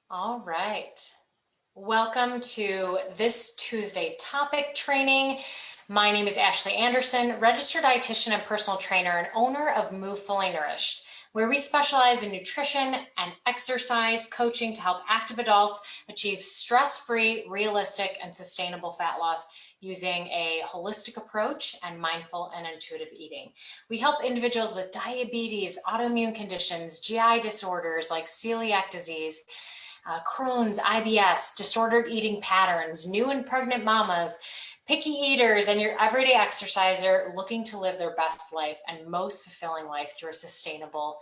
All right. Welcome to this Tuesday topic training. My name is Ashley Anderson, registered dietitian and personal trainer and owner of Move Fully Nourished, where we specialize in nutrition and exercise coaching to help active adults achieve stress-free, realistic, and sustainable fat loss using a holistic approach and mindful and intuitive eating. We help individuals with diabetes, autoimmune conditions, GI disorders like celiac disease, Crohn's, IBS, disordered eating patterns, new and pregnant mamas, picky eaters, and your everyday exerciser looking to live their best life and most fulfilling life through a sustainable,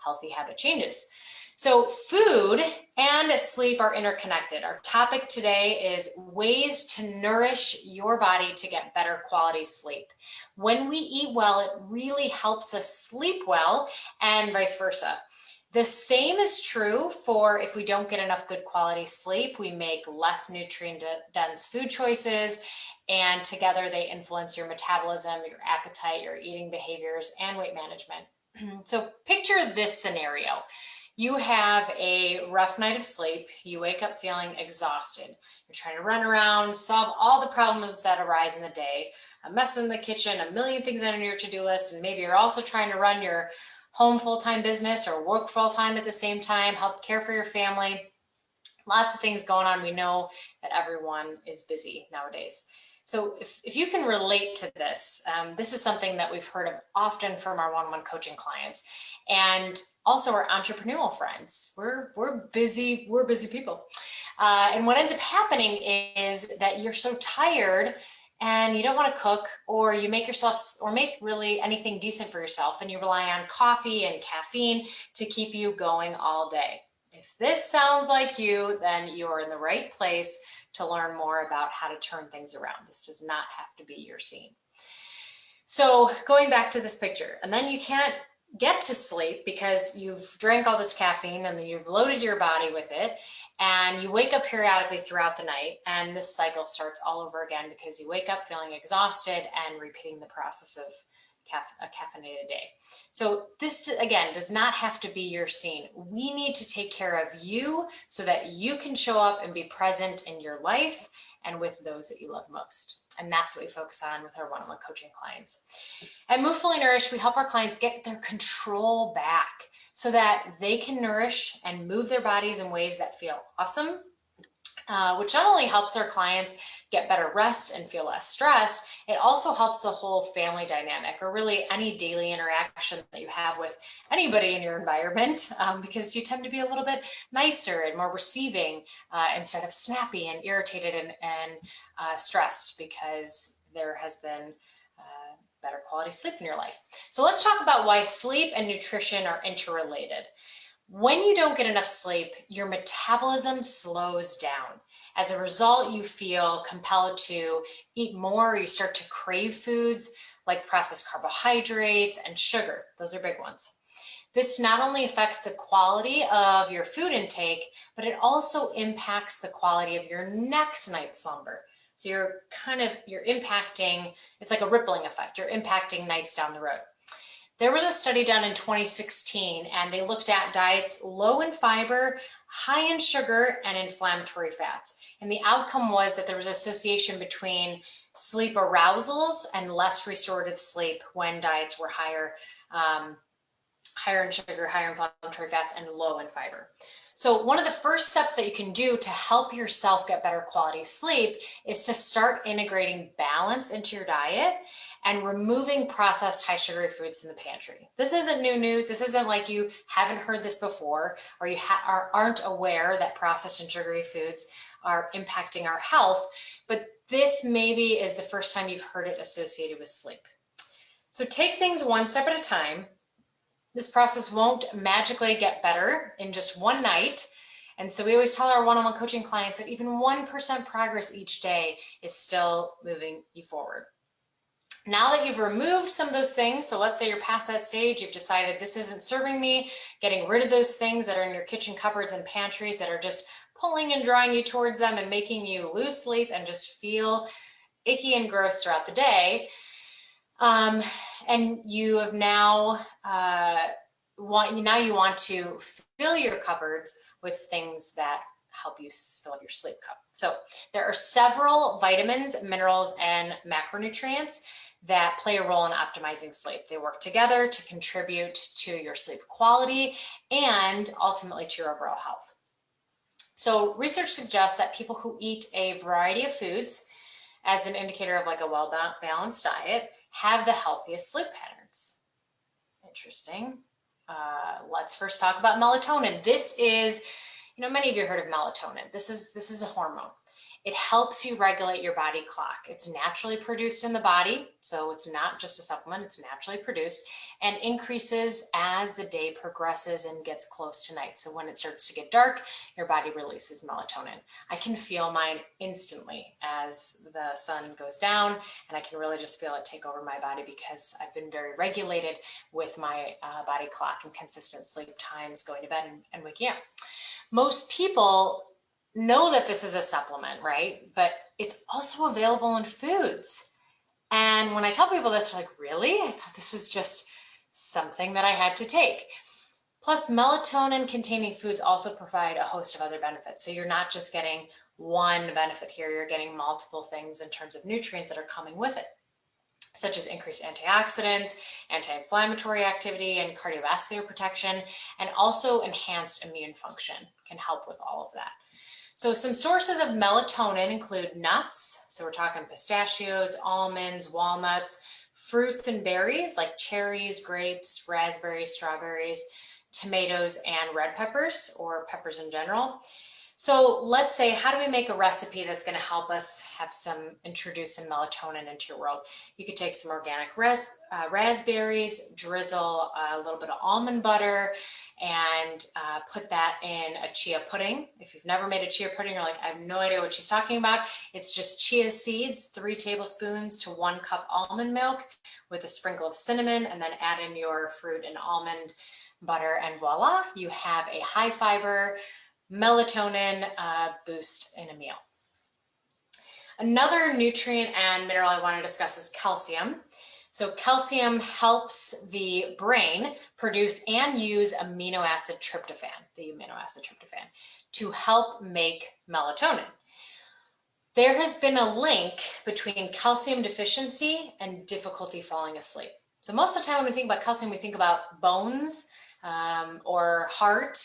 healthy habit changes. So food and sleep are interconnected. Our topic today is ways to nourish your body to get better quality sleep. When we eat well, it really helps us sleep well, and vice versa. The same is true for if we don't get enough good quality sleep, we make less nutrient-dense food choices, and together they influence your metabolism, your appetite, your eating behaviors, and weight management. So picture this scenario. You have a rough night of sleep. You wake up feeling exhausted. You're trying to run around, solve all the problems that arise in the day, a mess in the kitchen, a million things on your to-do list, and maybe you're also trying to run your home full-time business or work full-time at the same time, help care for your family. Lots of things going on. We know that everyone is busy nowadays. So if you can relate to this, this is something that we've heard of often from our one-on-one coaching clients and also our entrepreneurial friends. We're busy people. And what ends up happening is that you're so tired and you don't want to cook, or you make yourself, or make really anything decent for yourself, and you rely on coffee and caffeine to keep you going all day. If this sounds like you, then you're in the right place to learn more about how to turn things around. This does not have to be your scene. So going back to this picture, and then you can't get to sleep because you've drank all this caffeine and then you've loaded your body with it, and you wake up periodically throughout the night, and this cycle starts all over again because you wake up feeling exhausted and repeating the process of a caffeinated day. So this, again, does not have to be your scene. We need to take care of you so that you can show up and be present in your life and with those that you love most. And that's what we focus on with our one-on-one coaching clients. At Move Fully Nourished, we help our clients get their control back so that they can nourish and move their bodies in ways that feel awesome, which not only helps our clients get better rest and feel less stressed, it also helps the whole family dynamic, or really any daily interaction that you have with anybody in your environment, because you tend to be a little bit nicer and more receiving instead of snappy and irritated and stressed because there has been better quality sleep in your life. So let's talk about why sleep and nutrition are interrelated. When you don't get enough sleep, your metabolism slows down. As a result, you feel compelled to eat more. You start to crave foods like processed carbohydrates and sugar. Those are big ones. This not only affects the quality of your food intake, but it also impacts the quality of your next night's slumber. So you're impacting, it's like a rippling effect. You're impacting nights down the road. There was a study done in 2016, and they looked at diets low in fiber, high in sugar, and inflammatory fats. And the outcome was that there was an association between sleep arousals and less restorative sleep when diets were higher in sugar, higher inflammatory fats, and low in fiber. So one of the first steps that you can do to help yourself get better quality sleep is to start integrating balance into your diet and removing processed high sugary foods in the pantry. This isn't new news. This isn't like you haven't heard this before, or you aren't aware that processed and sugary foods are impacting our health, but this maybe is the first time you've heard it associated with sleep. So take things one step at a time. This process won't magically get better in just one night. And so we always tell our one-on-one coaching clients that even 1% progress each day is still moving you forward. Now that you've removed some of those things, so let's say you're past that stage, you've decided this isn't serving me, getting rid of those things that are in your kitchen cupboards and pantries that are just pulling and drawing you towards them and making you lose sleep and just feel icky and gross throughout the day. And you have now now you want to fill your cupboards with things that help you fill up your sleep cup. So there are several vitamins, minerals, and macronutrients that play a role in optimizing sleep. They work together to contribute to your sleep quality and ultimately to your overall health. So research suggests that people who eat a variety of foods as an indicator of like a well-balanced diet have the healthiest sleep patterns. Interesting. Let's first talk about melatonin. This is, many of you heard of melatonin. This is a hormone. It helps you regulate your body clock. It's naturally produced in the body, so it's not just a supplement, it's naturally produced, and increases as the day progresses and gets close to night. So when it starts to get dark, your body releases melatonin. I can feel mine instantly as the sun goes down, and I can really just feel it take over my body because I've been very regulated with my body clock and consistent sleep times, going to bed and waking up. Most people know that this is a supplement, right? But it's also available in foods. And when I tell people this, they're like, really? I thought this was just something that I had to take. Plus, melatonin containing foods also provide a host of other benefits. So you're not just getting one benefit here, you're getting multiple things in terms of nutrients that are coming with it, such as increased antioxidants, anti-inflammatory activity, and cardiovascular protection, and also enhanced immune function can help with all of that. So some sources of melatonin include nuts. So we're talking pistachios, almonds, walnuts, fruits and berries like cherries, grapes, raspberries, strawberries, tomatoes, and red peppers, or peppers in general. So let's say, how do we make a recipe that's going to help us introduce some melatonin into your world? You could take some organic raspberries, drizzle a little bit of almond butter, and put that in a chia pudding. If you've never made a chia pudding, you're like, I have no idea what she's talking about. It's just chia seeds, 3 tablespoons to 1 cup almond milk with a sprinkle of cinnamon, and then add in your fruit and almond butter, and voila, you have a high fiber melatonin boost in a meal. Another nutrient and mineral I want to discuss is calcium. So calcium helps the brain produce and use the amino acid tryptophan, to help make melatonin. There has been a link between calcium deficiency and difficulty falling asleep. So most of the time when we think about calcium, we think about bones or heart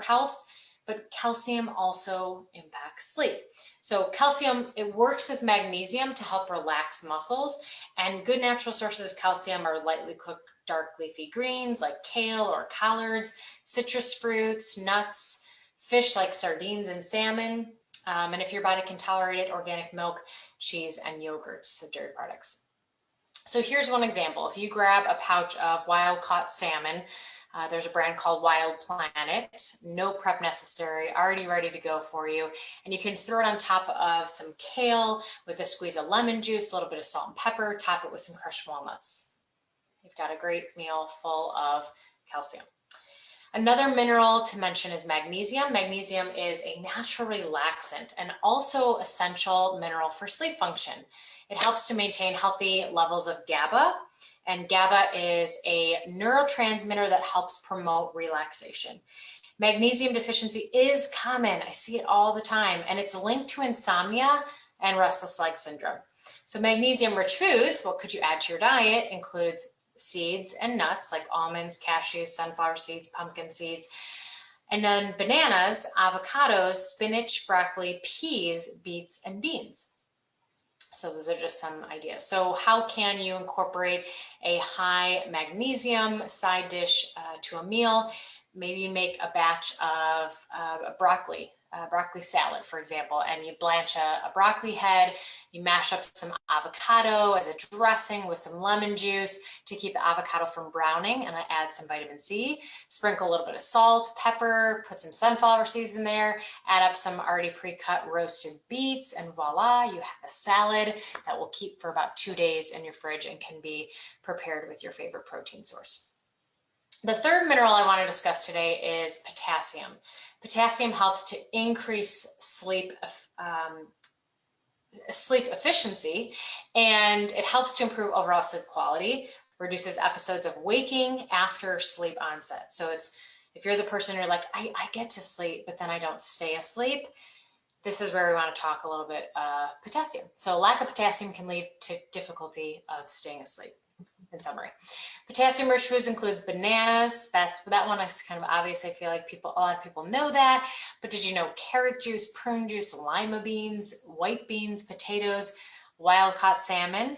health. But calcium also impacts sleep. So calcium, it works with magnesium to help relax muscles, and good natural sources of calcium are lightly cooked dark leafy greens like kale or collards, citrus fruits, nuts, fish like sardines and salmon, and if your body can tolerate it, organic milk, cheese, and yogurts, so dairy products. So here's one example. If you grab a pouch of wild-caught salmon, there's a brand called Wild Planet, no prep necessary, already ready to go for you. And you can throw it on top of some kale with a squeeze of lemon juice, a little bit of salt and pepper, top it with some crushed walnuts. You've got a great meal full of calcium. Another mineral to mention is magnesium. Magnesium is a natural relaxant and also essential mineral for sleep function. It helps to maintain healthy levels of GABA, and GABA is a neurotransmitter that helps promote relaxation. Magnesium deficiency is common. I see it all the time, and it's linked to insomnia and restless leg syndrome. So magnesium-rich foods, what could you add to your diet, includes seeds and nuts like almonds, cashews, sunflower seeds, pumpkin seeds, and then bananas, avocados, spinach, broccoli, peas, beets, and beans. So those are just some ideas. So how can you incorporate a high magnesium side dish to a meal? Maybe you make a batch of broccoli salad, for example, and you blanch a broccoli head, you mash up some avocado as a dressing with some lemon juice to keep the avocado from browning, and I add some vitamin C, sprinkle a little bit of salt, pepper, put some sunflower seeds in there, add up some already pre-cut roasted beets, and voila, you have a salad that will keep for about 2 days in your fridge and can be prepared with your favorite protein source. The third mineral I want to discuss today is potassium. Potassium helps to increase sleep efficiency, and it helps to improve overall sleep quality, reduces episodes of waking after sleep onset. So it's, if you're the person who're like, I get to sleep, but then I don't stay asleep, this is where we want to talk a little bit potassium. So lack of potassium can lead to difficulty of staying asleep. In summary, potassium-rich foods includes bananas. That one is kind of obvious. I feel like a lot of people know that. But did you know carrot juice, prune juice, lima beans, white beans, potatoes, wild-caught salmon,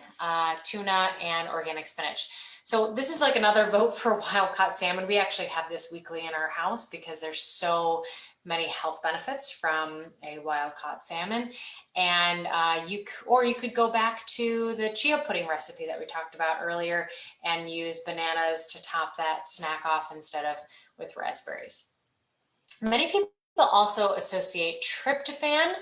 tuna, and organic spinach? So this is like another vote for wild-caught salmon. We actually have this weekly in our house because there's so many health benefits from a wild-caught salmon. And you could go back to the chia pudding recipe that we talked about earlier and use bananas to top that snack off instead of with raspberries. Many people also associate tryptophan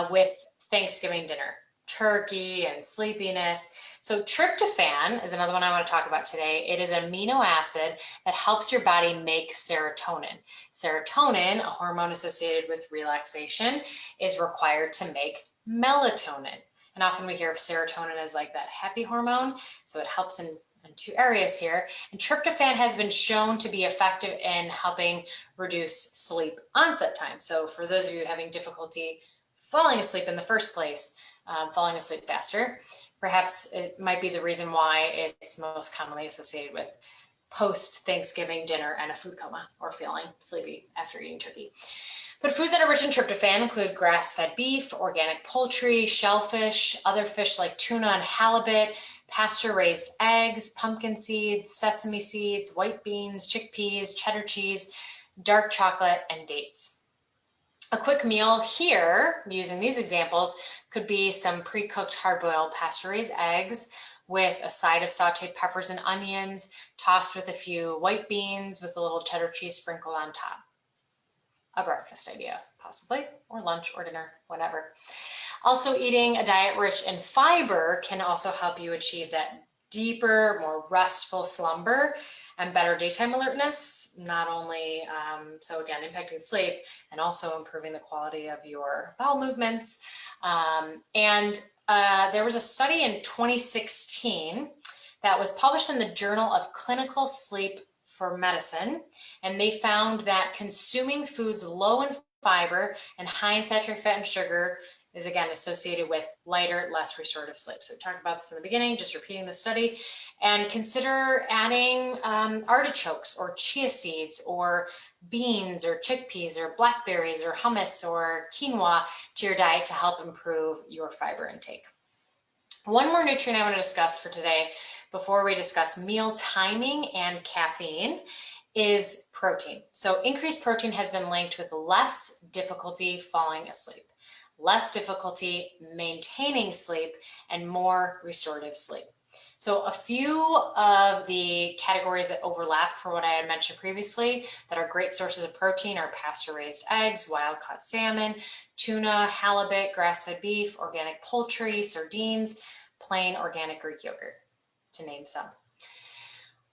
with Thanksgiving dinner, turkey and sleepiness. So tryptophan is another one I want to talk about today. It is an amino acid that helps your body make serotonin. Serotonin, a hormone associated with relaxation, is required to make melatonin. And often we hear of serotonin as like that happy hormone. So it helps in two areas here. And tryptophan has been shown to be effective in helping reduce sleep onset time. So for those of you having difficulty falling asleep in the first place, falling asleep faster, perhaps it might be the reason why it's most commonly associated with post-Thanksgiving dinner and a food coma or feeling sleepy after eating turkey. But foods that are rich in tryptophan include grass-fed beef, organic poultry, shellfish, other fish like tuna and halibut, pasture-raised eggs, pumpkin seeds, sesame seeds, white beans, chickpeas, cheddar cheese, dark chocolate, and dates. A quick meal here, using these examples, could be some pre-cooked hard-boiled pasture-raised eggs with a side of sauteed peppers and onions, tossed with a few white beans with a little cheddar cheese sprinkled on top. A breakfast idea, possibly, or lunch or dinner, whatever. Also, eating a diet rich in fiber can also help you achieve that deeper, more restful slumber and better daytime alertness, not only, so again, impacting sleep and also improving the quality of your bowel movements. There was a study in 2016 that was published in the Journal of Clinical Sleep for Medicine, and they found that consuming foods low in fiber and high in saturated fat and sugar is again associated with lighter, less restorative sleep. So we talked about this in the beginning, just repeating the study. And consider adding artichokes or chia seeds or beans or chickpeas or blackberries or hummus or quinoa to your diet to help improve your fiber intake. One more nutrient I want to discuss for today before we discuss meal timing and caffeine is protein. So increased protein has been linked with less difficulty falling asleep, less difficulty maintaining sleep, and more restorative sleep. So a few of the categories that overlap for what I had mentioned previously that are great sources of protein are pasture-raised eggs, wild-caught salmon, tuna, halibut, grass-fed beef, organic poultry, sardines, plain organic Greek yogurt, to name some.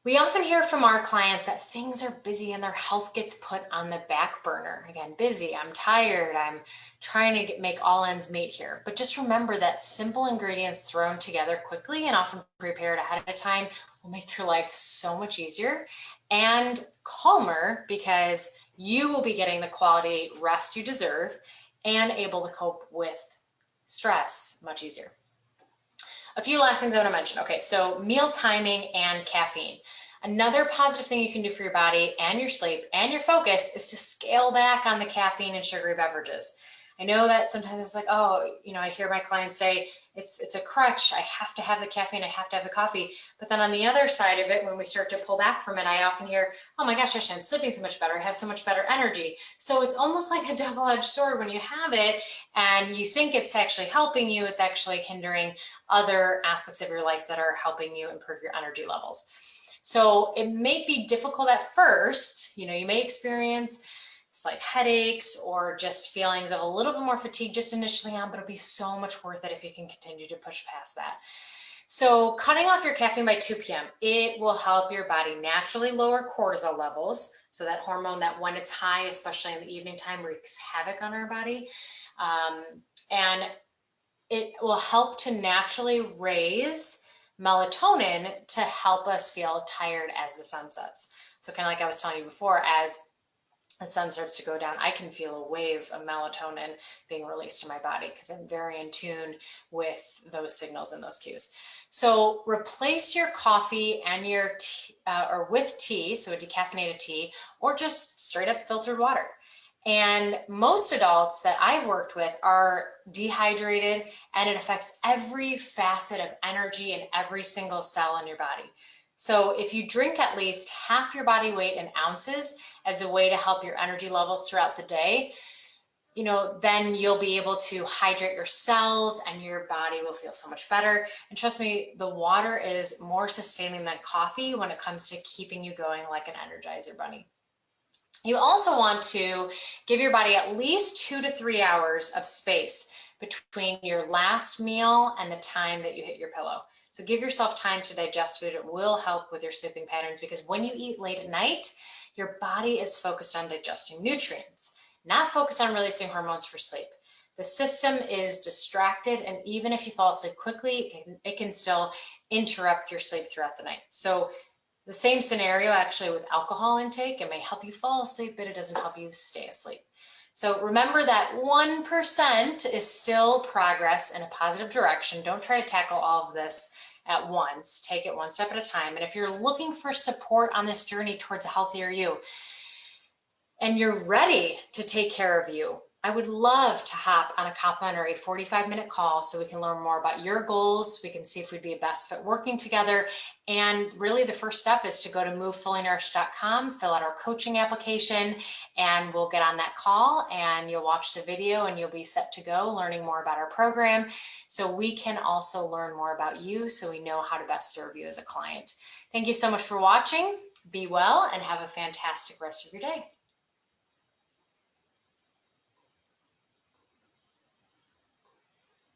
We often hear from our clients that things are busy and their health gets put on the back burner. Again, busy, I'm tired, I'm trying to make all ends meet here. But just remember that simple ingredients thrown together quickly and often prepared ahead of time will make your life so much easier and calmer because you will be getting the quality rest you deserve and able to cope with stress much easier. A few last things I want to mention. Okay, so meal timing and caffeine. Another positive thing you can do for your body and your sleep and your focus is to scale back on the caffeine and sugary beverages. I know that sometimes it's like, oh, I hear my clients say it's a crutch. I have to have the caffeine. I have to have the coffee. But then on the other side of it, when we start to pull back from it, I often hear, oh my gosh, Ashley, I'm sleeping so much better. I have so much better energy. So it's almost like a double-edged sword when you have it and you think it's actually helping you. It's actually hindering other aspects of your life that are helping you improve your energy levels. So it may be difficult at first. You may experience slight headaches or just feelings of a little bit more fatigue just initially on, but it'll be so much worth it if you can continue to push past that. So cutting off your caffeine by 2 p.m., it will help your body naturally lower cortisol levels. So that hormone that when it's high, especially in the evening time, wreaks havoc on our body. And it will help to naturally raise melatonin to help us feel tired as the sun sets. So kind of like I was telling you before, as the sun starts to go down, I can feel a wave of melatonin being released in my body because I'm very in tune with those signals and those cues. So replace your coffee and your tea, or with tea, so a decaffeinated tea, or just straight up filtered water. And most adults that I've worked with are dehydrated, and it affects every facet of energy in every single cell in your body. So if you drink at least half your body weight in ounces as a way to help your energy levels throughout the day, then you'll be able to hydrate your cells and your body will feel so much better. And trust me, the water is more sustaining than coffee when it comes to keeping you going like an Energizer bunny. You also want to give your body at least 2 to 3 hours of space between your last meal and the time that you hit your pillow. So give yourself time to digest food. It will help with your sleeping patterns because when you eat late at night, your body is focused on digesting nutrients, not focused on releasing hormones for sleep. The system is distracted, and even if you fall asleep quickly, it can still interrupt your sleep throughout the night. So the same scenario actually with alcohol intake. It may help you fall asleep, but it doesn't help you stay asleep. So remember that 1% is still progress in a positive direction. Don't try to tackle all of this at once. Take it one step at a time. And if you're looking for support on this journey towards a healthier you, and you're ready to take care of you, I would love to hop on a complimentary 45-minute call so we can learn more about your goals. We can see if we'd be a best fit working together. And really the first step is to go to movefullynourished.com, fill out our coaching application, and we'll get on that call and you'll watch the video and you'll be set to go learning more about our program. So we can also learn more about you so we know how to best serve you as a client. Thank you so much for watching. Be well and have a fantastic rest of your day.